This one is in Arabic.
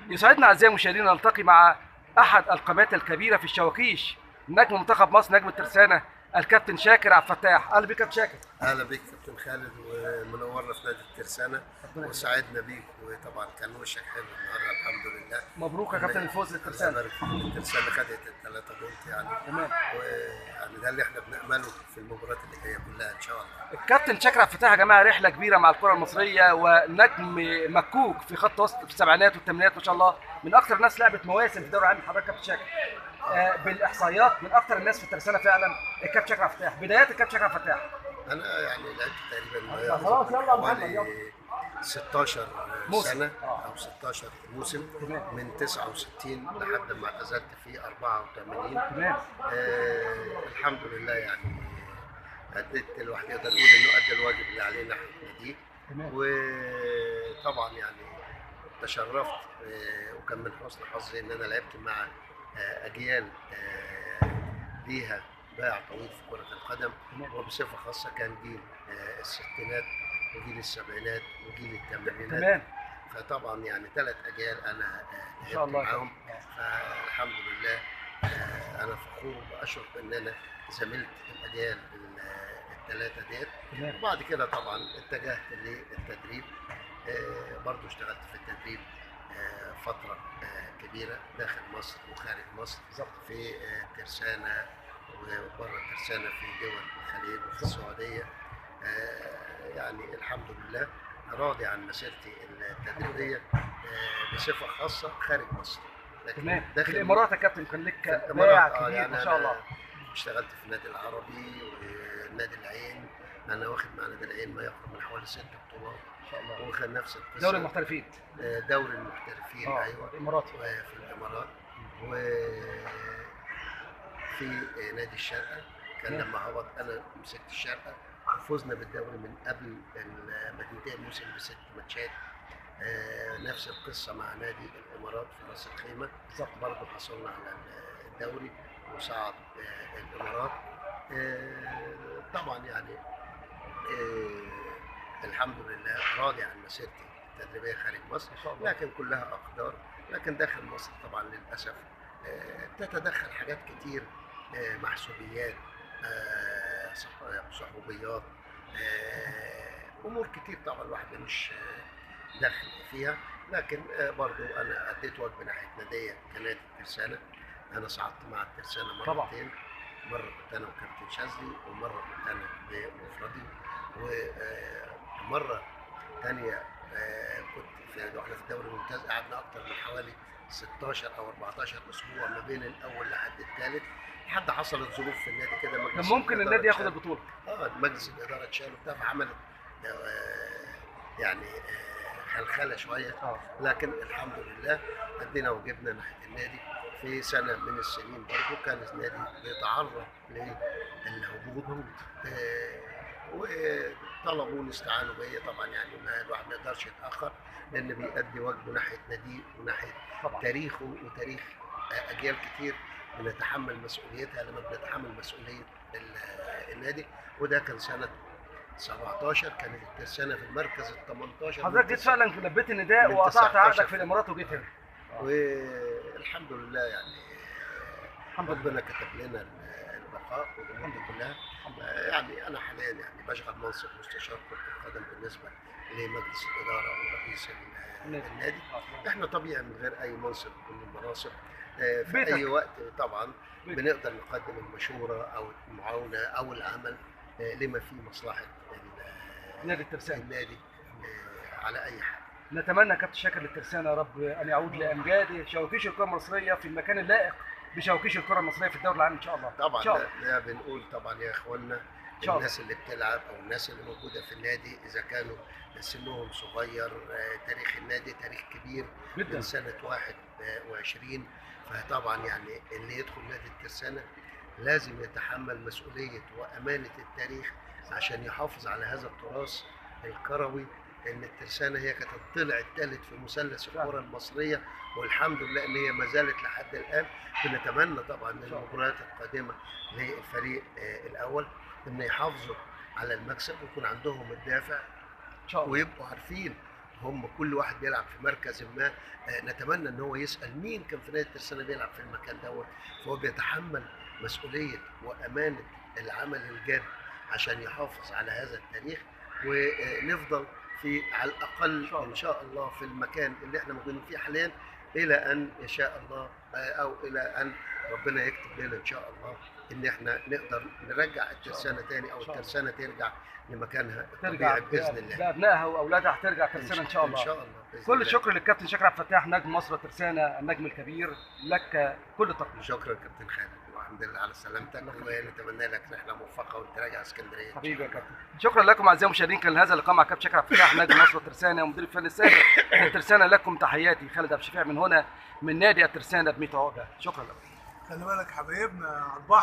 يسعدنا اعزائي المشاهدين ان نلتقي مع احد القامات الكبيره في الشواكيش، نجم منتخب مصر، نجم الترسانه، الكابتن شاكر عبد الفتاح. اهلا بك كابتن شاكر. اهلا بيك كابتن خالد، ومنورنا في نادي الترسانة ربنا يخليك. وسعدنا بيك. وطبعا كان وشك حلو النهارده الحمد لله. مبروك يا كابتن الفوز الله للترسانه. يبارك فيك. الترسانة خدت الثلاثة بونت يعني، تمام. ويعني ده اللي احنا بنأمله في المباريات اللي جايه كلها ان شاء الله. الكابتن شاكر عبد الفتاح يا جماعه رحله كبيره مع الكره المصريه، ونجم مكوك في خط وسط في السبعينات والثمانينات ما شاء الله، من اكثر الناس لعبت مواسم في الدوري العام. حضرتك كابتن شاكر بالاحصائيات من اكثر الناس في الترسانه فعلا. الكابتن شاكر عبد الفتاح، بدايات الكابتن شاكر عبد الفتاح. انا يعني لعبت تقريبا ما خلاص يقرب يلا يا من محمد حوالي يلا. 16 موسم. سنة أو 16 موسم، تمام. من 69 لحد ما اعتزلت في 84. تمام. الحمد لله يعني أديت، الواحد يقدر يقول إنه أدى الواجب اللي عليه ناحية النادي. تمام. وطبعا يعني تشرفت، وكان من حسن حظي إن أنا لعبت مع أجيال ليها باع طويل في كرة القدم، وبصفة خاصة كان جيل الستينات وجيل السبعينات وجيل الثمانينات. تمام. فطبعا يعني 3 أجيال أنا ان شاء لعبت الله. معاهم. فالحمد لله أنا فخور وأشرف إن أنا زميلت الأجيال الثلاثة ديت. تمام. وبعد كده طبعا اتجهت للتدريب، برضو اشتغلت في التدريب فترة كبيرة داخل مصر وخارج مصر، في ترسانة وبره الترسانة في دول الخليج وفي السعودية. يعني الحمد لله راضي عن مسيرتي التدريبية بصفة خاصة خارج مصر. لكن تمام. في داخل الامارات يا كابتن كان لك في الامارات باع كبير يعني ما شاء الله. انا اشتغلت في النادي العربي ونادي العين. انا واخد مع نادي العين ما يقرب من حوالي 6 بطولات ما شاء الله. واخد نفس القصه دوري المحترفين. دوري المحترفين. ايوه الاماراتي. في الامارات. وفي نادي الشارقه كان لما هبط انا مسكت الشارقه وفزنا بالدوري من قبل ما تنتهي الموسم ب6 ماتشات. نفس القصه مع نادي الامارات في راس الخيمه، برضه حصلنا على الدوري وصعد الامارات. طبعا يعني الحمد لله راضي عن مسيرتي التدريبيه خارج مصر، لكن كلها اقدار. لكن داخل مصر طبعا للاسف تتدخل حاجات كتير، محسوبيات، صحوبيات، امور كتير طبعا الواحد مش داخل فيها. لكن برضو انا اديت واجب ناحيه ناديه كنادي الترسانه. انا صعدت مع الترسانه مرتين، مره كنت انا وكابتن شاذلي، ومره كنت انا بمفردي، ومره ثانيه كنت واحنا في الدوري الممتاز. قعدنا اكتر من حوالي 16 او 14 اسبوع ما بين الاول لحد الثالث، لحد حصلت ظروف في النادي كده. كان ممكن النادي ياخد البطوله. مجلس الاداره اتشال وبتاع، فعملت يعني خلخله شويه. لكن الحمد لله ادينا وجبنا ناحيه النادي. في سنه من السنين برضه كان النادي بيتعرض للهبوط، وطلبوا استعانوا بيا. طبعا يعني الواحد ما يقدرش يتاخر، لان بيأدي واجبه ناحيه ناديه وناحيه تاريخه وتاريخ اجيال كتير بنتحمل مسؤوليتها لما بنتحمل مسؤوليه النادي. وده كان سنه 17 كانت الترسانه في المركز ال 18. حضرتك جيت فعلا لبيت النداء وقطعت عقدك في الامارات وجيت هنا. والحمد لله يعني ربنا كتب لنا البقاء والامور دي كلها. يعني انا حاليا يعني بشغل منصب مستشار كره القدم بالنسبه لمجلس الاداره ورئيس النادي. احنا طبيعي من غير اي منصب من المناصب في اي وقت طبعا بنقدر نقدم المشوره او المعاونه او العمل لما فيه مصلحه نادي الترسانه، النادي على اي حال. نتمنى كابتن شاكر للترسانه يا رب ان يعود لامجاده شواكيش الكره المصريه في المكان اللائق بشواكيش الكره المصريه في الدوري العام ان شاء الله. طبعا ده بنقول طبعا يا اخوانا الناس اللي بتلعب او الناس اللي موجوده في النادي اذا كانوا سنهم صغير، تاريخ النادي تاريخ كبير من سنه 21. فطبعا يعني اللي يدخل نادي الترسانه لازم يتحمل مسؤوليه وامانه التاريخ عشان يحافظ على هذا التراث الكروي. ان الترسانه هي كانت الضلع الثالث في مثلث الكره المصريه، والحمد لله ان هي ما زالت لحد الان. بنتمنى طبعا ان المباريات القادمه للفريق الاول ان يحافظوا على المكسب ويكون عندهم الدافع ويبقوا عارفين هم كل واحد بيلعب في مركز ما. نتمنى ان هو يسال مين كان في نادي الترسانه بيلعب في المكان دوت، فهو بيتحمل مسؤوليه وامانه العمل الجاد عشان يحافظ على هذا التاريخ، ونفضل في على الاقل ان شاء الله في المكان اللي احنا موجودين فيه حاليا الى ان يشاء الله، او الى ان ربنا يكتب لنا ان شاء الله ان احنا نقدر نرجع الترسانه تاني، او الترسانه ترجع لمكانها الطبيعي باذن الله. بابنائها واولادها هترجع ترسانه ان شاء الله. ان شاء الله. كل الشكر للكابتن شاكر عبد الفتاح نجم مصر الترسانه النجم الكبير، لك كل التقدير. شكرا كابتن خالد، والحمد لله على سلامتك، ونتمنى لك رحله موفقه وانت راجع اسكندريه. حبيبي يا كابتن، شكرا لكم اعزائي المشاهدين. كان هذا اللقاء مع كابتن شاكر عبد الفتاح نجم مصر الترسانه ومدير الفني السابق الترسانه. لكم تحياتي خالد عبد الشفيع من هنا من نادي الترسانه ب 100 عقبه. شكرا لكم. خلي بالك حبايبنا على البحر.